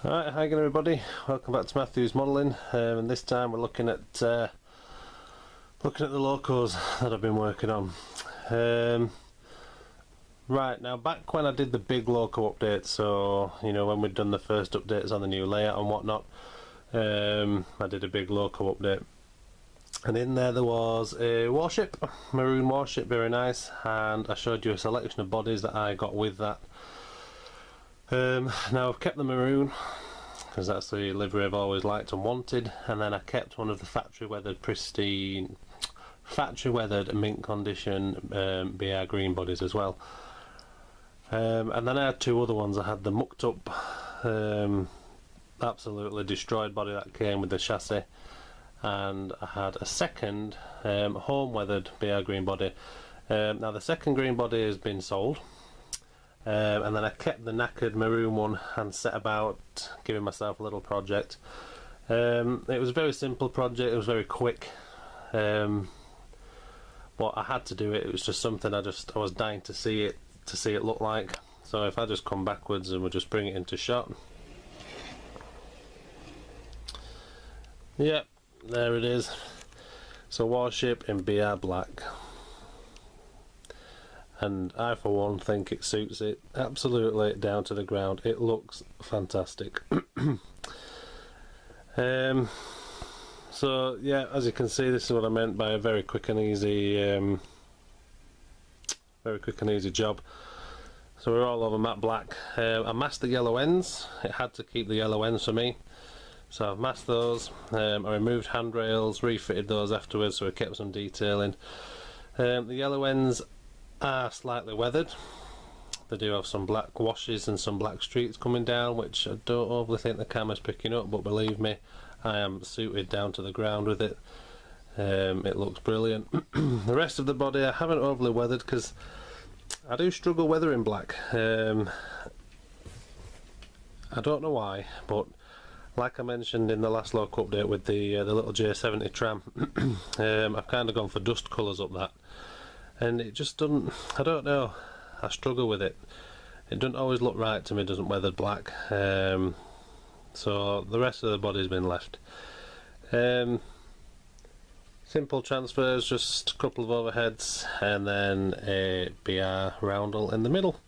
Alright, hi again everybody, welcome back to Matthew's Modelling, and this time we're looking at the locos that I've been working on. Right, now back when I did the big loco update, so you know when we'd done the first updates on the new layout and whatnot, I did a big loco update, and in there was a warship, maroon warship, very nice, and I showed you a selection of bodies that I got with that. Now I've kept the maroon because that's the livery I've always liked and wanted, and then I kept one of the factory weathered pristine, factory weathered mint condition BR green bodies as well, and then I had two other ones. I had the mucked up absolutely destroyed body that came with the chassis, and I had a second home weathered BR green body. Now the second green body has been sold. And then I kept the knackered maroon one and set about giving myself a little project. It was a very simple project, it was very quick. But I had to do it, it was just something I was dying to see it look like. So if I just come backwards and we'll just bring it into shot. Yep, there it is. So warship in BR black. And I for one think it suits it absolutely down to the ground. It looks fantastic. So yeah, as you can see, this is what I meant by a very quick and easy job. So we're all over matte black. I masked the yellow ends. It had to keep the yellow ends for me, so I've masked those. I removed handrails, refitted those afterwards, so we kept some detailing. The yellow ends are slightly weathered. They do have some black washes and some black streaks coming down, which I don't overly think the camera's picking up, but believe me, I am suited down to the ground with it. It looks brilliant. The rest of the body I haven't overly weathered because I do struggle weathering black. I don't know why, but like I mentioned in the last loco update with the little J70 tram, I've kind of gone for dust colours up that. And it just doesn't, I don't know, I struggle with it. It doesn't always look right to me, doesn't weathered black. So the rest of the body's been left. Simple transfers, just a couple of overheads and then a BR roundel in the middle.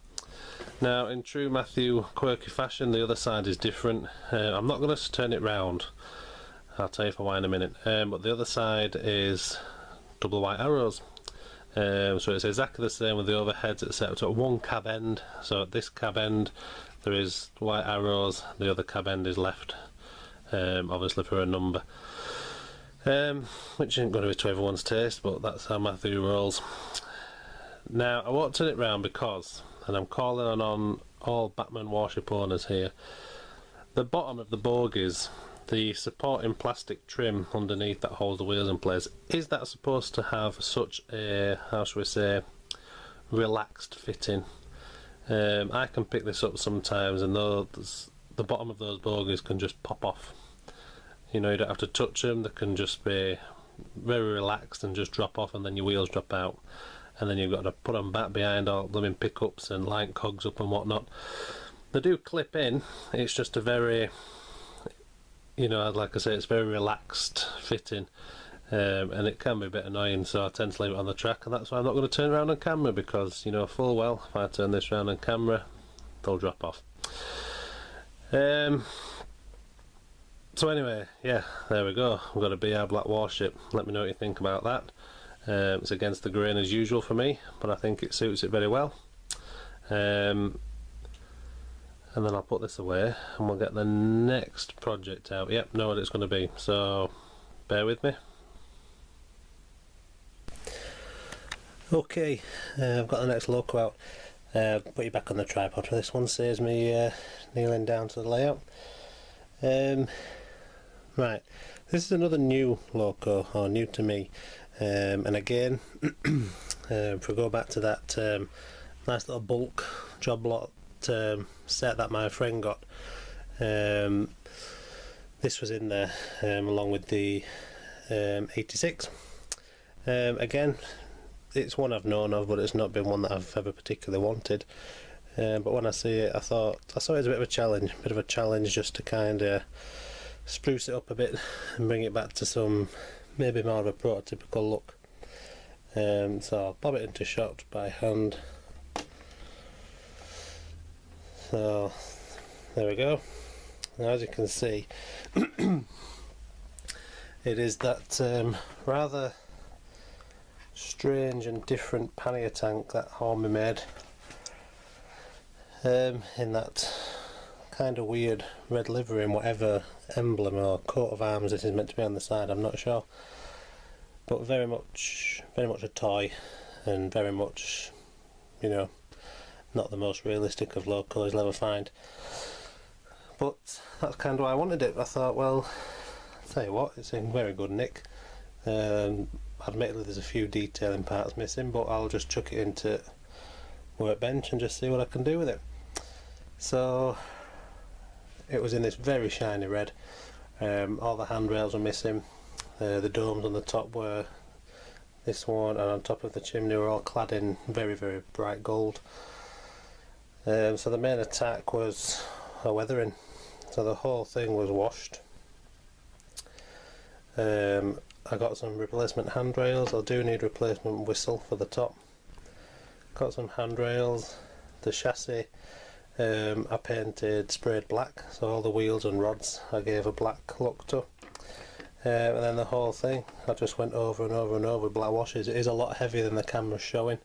Now in true Matthew quirky fashion, the other side is different. I'm not going to turn it round, I'll tell you for why in a minute, but the other side is double white arrows. So it's exactly the same with the overheads, except at one cab end. So at this cab end there is white arrows, the other cab end is left, obviously for a number, which isn't going to be to everyone's taste, but that's how Matthew rolls. Now I won't turn it round because, and I'm calling on all Batman warship owners here, the bottom of the bogies, the supporting plastic trim underneath that holds the wheels in place, is that supposed to have such a, how should we say, relaxed fitting? I can pick this up sometimes and the bottom of those bogies can just pop off. You know, you don't have to touch them, they can just be very relaxed and just drop off, and then your wheels drop out, and then you've got to put them back behind all blooming pickups and line cogs up and whatnot. They do clip in, it's just a very, you know, like I say, it's very relaxed fitting, and it can be a bit annoying, so I tend to leave it on the track, and that's why I'm not going to turn around on camera, because you know full well if I turn this around on camera they'll drop off. So anyway, yeah, there we go, we've got a BR black warship. Let me know what you think about that. It's against the grain as usual for me, but I think it suits it very well. And then I'll put this away and we'll get the next project out. Yep, know what it's going to be, so bear with me. Okay, I've got the next loco out. Put you back on the tripod for this one, saves me kneeling down to the layout. Right, this is another new loco, or new to me, and again, if we go back to that nice little bulk job lot set that my friend got, this was in there along with the 86. Again, it's one I've known of, but it's not been one that I've ever particularly wanted. but when I see it, I saw it as a bit of a challenge just to kind of spruce it up a bit and bring it back to some maybe more of a prototypical look. So I'll bob it into shot by hand. So there we go. Now, as you can see, it is that rather strange and different pannier tank that Hornby made, in that kind of weird red livery and whatever emblem or coat of arms this is meant to be on the side, I'm not sure, but very much a toy, and very much, you know, not the most realistic of locos you'll ever find. But that's kind of why I wanted it. I thought, well, I'll tell you what, it's in very good nick. Admittedly there's a few detailing parts missing, but I'll just chuck it into workbench and just see what I can do with it. So it was in this very shiny red. All the handrails were missing. The domes on the top were this one, and on top of the chimney were all clad in very, very bright gold. So the main attack was a weathering. So the whole thing was washed. I got some replacement handrails. I do need replacement whistle for the top. Got some handrails. The chassis I painted sprayed black, so all the wheels and rods I gave a black look to. And then the whole thing I just went over and over and over with black washes. It is a lot heavier than the camera's showing.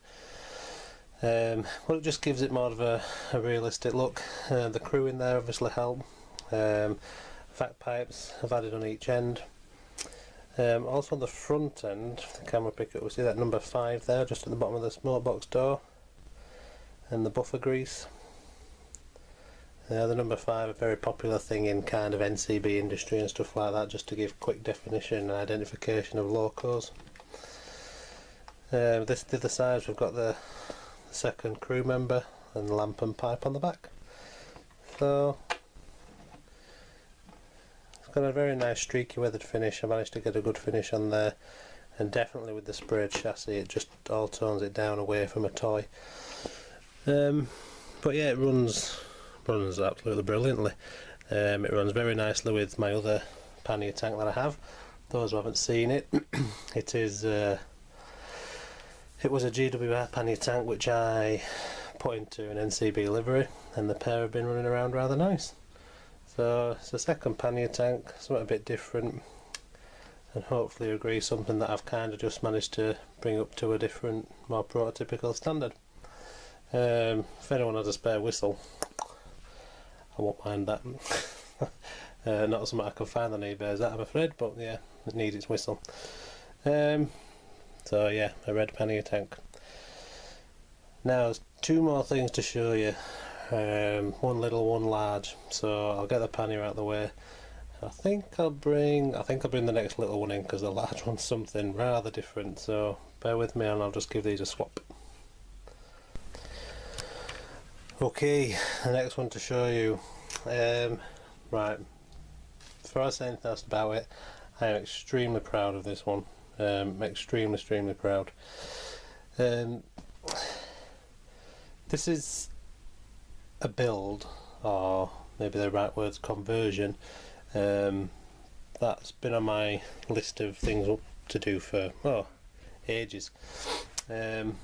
But it just gives it more of a realistic look. The crew in there obviously help. Vac pipes I've added on each end. Also on the front end, if the camera pick up, we see that number 5 there, just at the bottom of the smoke box door, and the buffer grease. The number 5, a very popular thing in kind of NCB industry and stuff like that, just to give quick definition and identification of locos. The other side, we've got the second crew member and lamp and pipe on the back. So it's got a very nice streaky weathered finish. I managed to get a good finish on there, and definitely with the sprayed chassis it just all tones it down away from a toy. But yeah, it runs absolutely brilliantly. It runs very nicely with my other pannier tank that I have. Those who haven't seen it, it was a GWR pannier tank which I put into an NCB livery, and the pair have been running around rather nice. So it's a second pannier tank, something a bit different, and hopefully agree something that I've kind of just managed to bring up to a different, more prototypical standard. If anyone has a spare whistle, I won't mind that. Not something I can find on eBay, is that, I'm afraid, but yeah, it needs its whistle. So yeah, a red pannier tank. Now there's 2 more things to show you. One little, one large. So I'll get the pannier out of the way. I think I'll bring the next little one in, because the large one's something rather different. So bear with me and I'll just give these a swap. Okay, the next one to show you. Right, before I say anything else about it, I am extremely proud of this one. Extremely proud. This is a build, or maybe the right word's conversion, that's been on my list of things to do for ages, and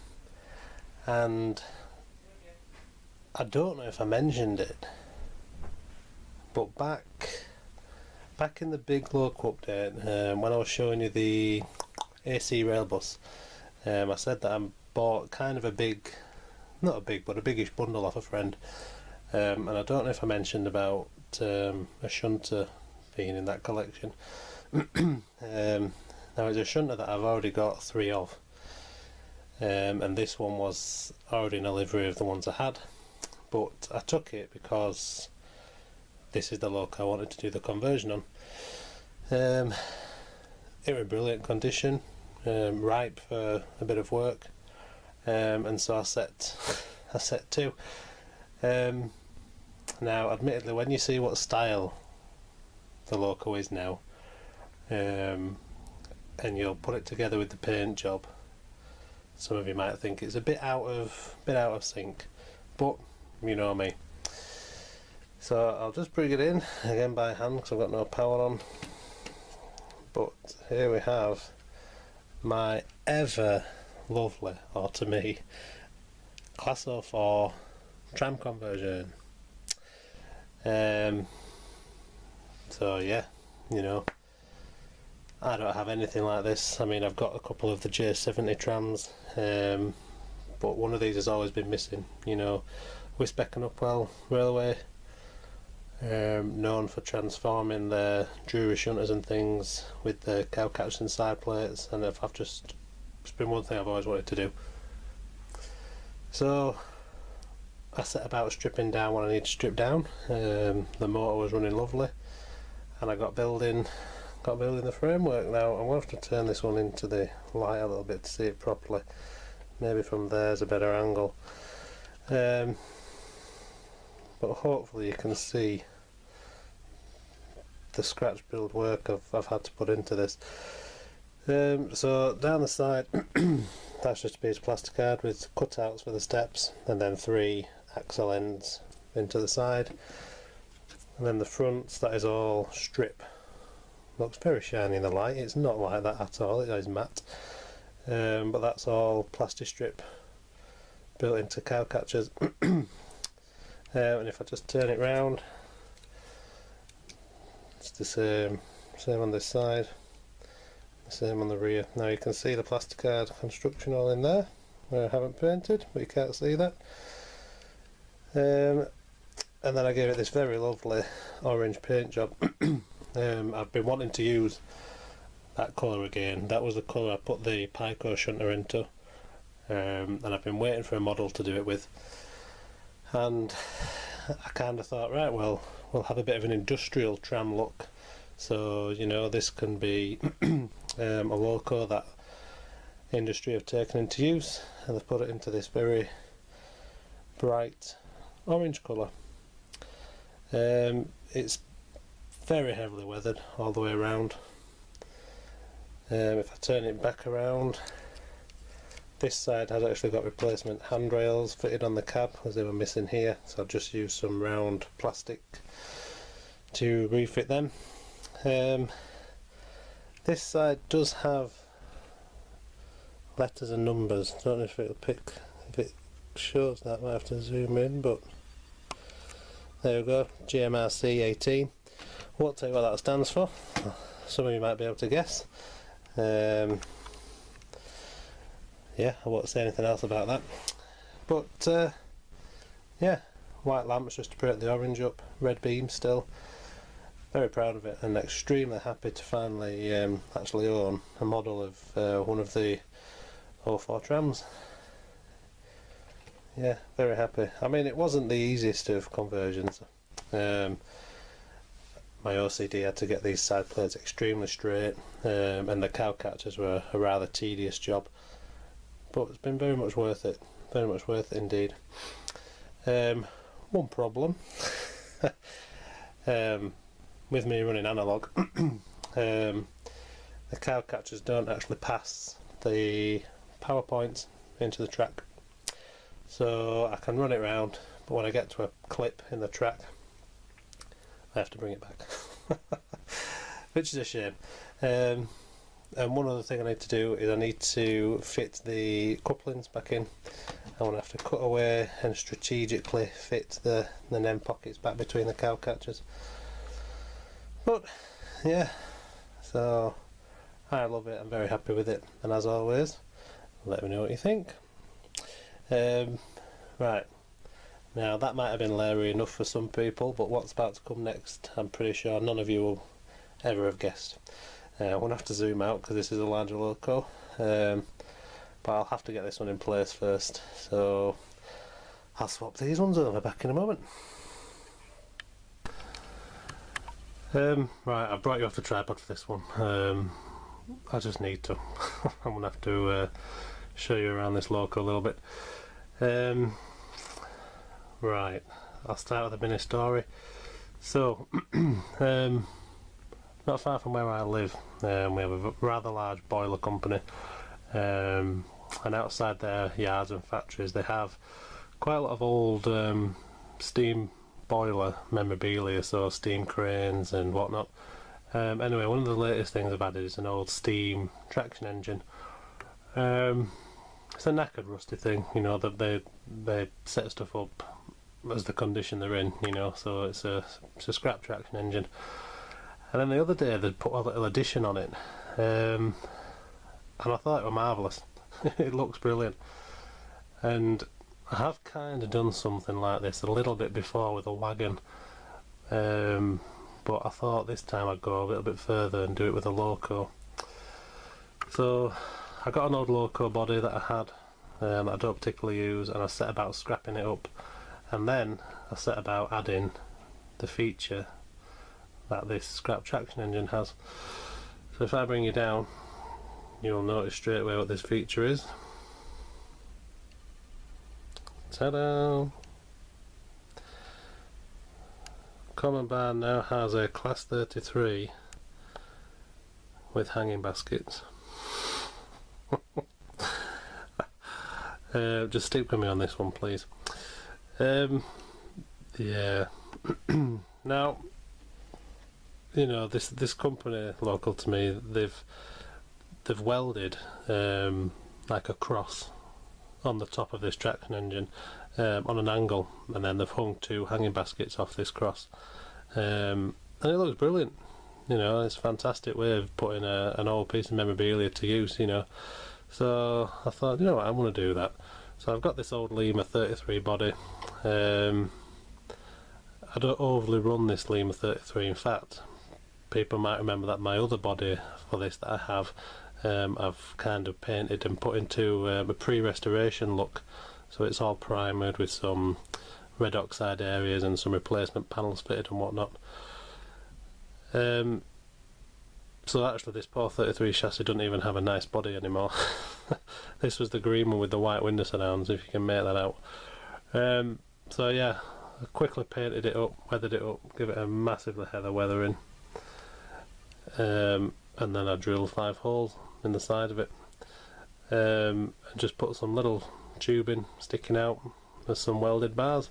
I don't know if I mentioned it, but back in the big Loco update, when I was showing you the AC rail bus, I said that I bought kind of a big, not a big, but a biggish bundle off a friend, and I don't know if I mentioned about a shunter being in that collection. Now it's a shunter that I've already got 3 of, and this one was already in a livery of the ones I had, but I took it because this is the Loco I wanted to do the conversion on. It was in brilliant condition, ripe for a bit of work, and so I set 2. Now admittedly, when you see what style the Loco is now, and you'll put it together with the paint job, some of you might think it's a bit out of sync, but you know me. So I'll just bring it in again by hand because I've got no power on. But here we have my ever lovely, or to me, Class 04 tram conversion. So yeah, you know, I don't have anything like this. I mean, I've got a couple of the J70 trams, but one of these has always been missing. You know, Wisbeck and Upwell Railway, known for transforming their Drury shunters and things with the cowcatchers and side plates, and it's been one thing I've always wanted to do. So I set about stripping down what I need to strip down. The motor was running lovely, and I got building the framework. Now I'm going to have to turn this one into the light a little bit to see it properly. Maybe from there's a better angle. But hopefully you can see the scratch build work I've had to put into this. So down the side, that's just a piece of plasticard with cutouts for the steps, and then 3 axle ends into the side. And then the fronts, that is all strip. Looks very shiny in the light. It's not like that at all, it is matte. But that's all plastic strip built into cowcatchers. And if I just turn it round, it's the same on this side, the same on the rear. Now you can see the plasticard construction all in there where I haven't painted, but you can't see that. And then I gave it this very lovely orange paint job. I've been wanting to use that colour again. That was the colour I put the Pico shunter into, and I've been waiting for a model to do it with. And I kind of thought, right, well, we'll have a bit of an industrial tram look. So, you know, this can be a Loco that industry have taken into use, and they've put it into this very bright orange colour. It's very heavily weathered all the way around. If I turn it back around, this side has actually got replacement handrails fitted on the cab as they were missing here, so I've just used some round plastic to refit them. This side does have letters and numbers. I don't know if it shows that. I might have to zoom in, but there we go, GMRC 18. I won't tell you what that stands for. Some of you might be able to guess. Yeah, I won't say anything else about that. But yeah, white lamps just to put the orange up, red beam still. Very proud of it, and extremely happy to finally actually own a model of one of the 04 trams. Yeah, very happy. I mean, it wasn't the easiest of conversions. My OCD had to get these side plates extremely straight, and the cowcatchers were a rather tedious job. But it's been very much worth it. Very much worth it indeed. One problem with me running analog, the cowcatchers don't actually pass the power points into the track. So I can run it round, but when I get to a clip in the track, I have to bring it back, which is a shame. And one other thing I need to do is I need to fit the couplings back in. I want to have to cut away and strategically fit the NEM pockets back between the cowcatchers. But yeah, so I love it, I'm very happy with it, and as always, let me know what you think. Right, now that might have been leery enough for some people, but what's about to come next, I'm pretty sure none of you will ever have guessed. I'm going to have to zoom out because this is a larger Loco, but I'll have to get this one in place first, so I'll swap these ones over back in a moment. Right, I've brought you off the tripod for this one. I just need to. I'm going to have to show you around this Loco a little bit. Right, I'll start with a mini story. So, not far from where I live, we have a rather large boiler company, and outside their yards and factories they have quite a lot of old steam boiler memorabilia, so steam cranes and whatnot. Anyway, one of the latest things I've added is an old steam traction engine. It's a knackered, rusty thing, you know, that they set stuff up as the condition they're in, you know, so it's a scrap traction engine. And then the other day they put a little addition on it, and I thought it was marvellous. It looks brilliant. And I have kind of done something like this a little bit before with a wagon, but I thought this time I'd go a little bit further and do it with a Loco. So I got an old Loco body that I had, that I don't particularly use, and I set about scrapping it up, and then I set about adding the feature that this scrap traction engine has. So if I bring you down, you'll notice straight away what this feature is. Ta-da! Common Barn now has a Class 33 with hanging baskets. Just stick with me on this one, please. Yeah. Now, you know, this company local to me, they've welded like a cross on the top of this traction engine on an angle, and then they've hung two hanging baskets off this cross, and it looks brilliant. You know, it's a fantastic way of putting an old piece of memorabilia to use, you know. So I thought, you know what, I'm going to do that. So I've got this old Lima 33 body. I don't overly run this Lima 33. In fact, people might remember that my other body for this that I have, I've kind of painted and put into a pre-restoration look. So it's all primered with some red oxide areas and some replacement panels fitted and whatnot. So actually this poor 33 chassis doesn't even have a nice body anymore. This was the green one with the white window surrounds, if you can make that out. So yeah, I quickly painted it up, weathered it up, give it a massively heather weathering, and then I drilled 5 holes in the side of it, and just put some little tubing sticking out with some welded bars,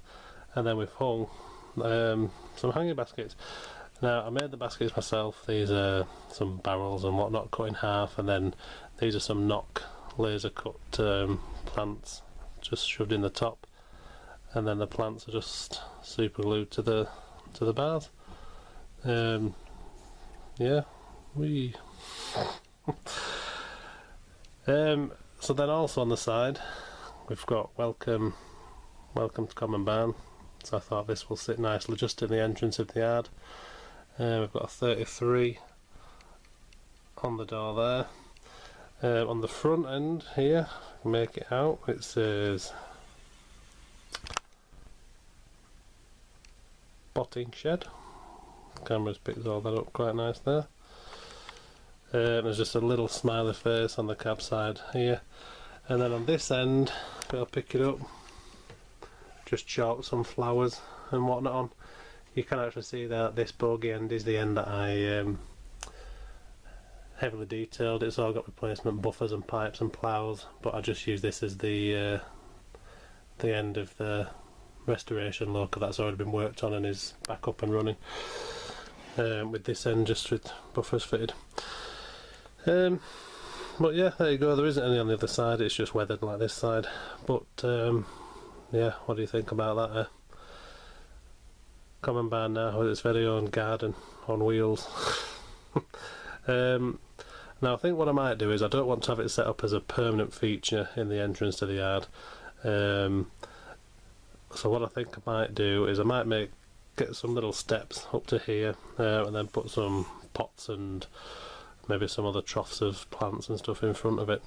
and then we've hung some hanging baskets. Now I made the baskets myself. These are some barrels and whatnot cut in half, and then these are some knock laser cut plants just shoved in the top, and then the plants are just super glued to the bars. Yeah, we. So then also on the side we've got welcome to Common Barn. So I thought this will sit nicely just in the entrance of the yard. We've got a 33 on the door there. On the front end here, make it out, it says potting shed. Camera's picked all that up quite nice there. There's just a little smiley face on the cab side here, and then on this end, if I'll pick it up, just chalk some flowers and whatnot on. You can actually see that this bogey end is the end that I heavily detailed. It's all got replacement buffers and pipes and ploughs, but I just use this as the end of the restoration loco that's already been worked on and is back up and running, with this end just with buffers fitted. But yeah, there you go. There isn't any on the other side, it's just weathered like this side. But yeah, what do you think about that? Common Barn now with its very own garden on wheels. Now I think what I might do is, I don't want to have it set up as a permanent feature in the entrance to the yard. So what I think I might do is I might get some little steps up to here, and then put some pots and maybe some other troughs of plants and stuff in front of it,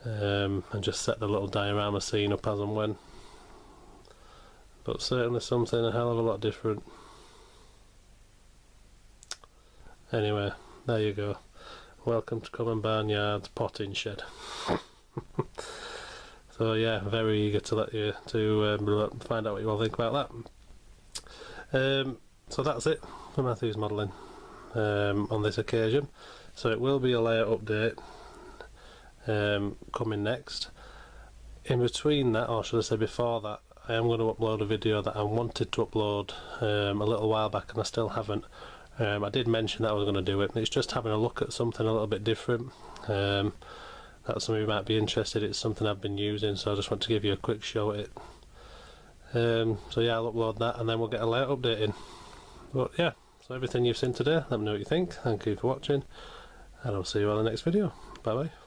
and just set the little diorama scene up as and when. But certainly something a hell of a lot different. Anyway, there you go. Welcome to Common Barn Yard's potting shed. So yeah, very eager to let you find out what you all think about that. So that's it for Matthew's modelling on this occasion. So it will be a layout update coming next. In between that, or should I say before that, I am going to upload a video that I wanted to upload a little while back and I still haven't. I did mention that I was going to do it, and it's just having a look at something a little bit different. That's something you might be interested in. It's something I've been using, so I just want to give you a quick show at it. So yeah, I'll upload that and then we'll get a layout update in. But yeah, so everything you've seen today, let me know what you think. Thank you for watching, and I'll see you on the next video. Bye bye.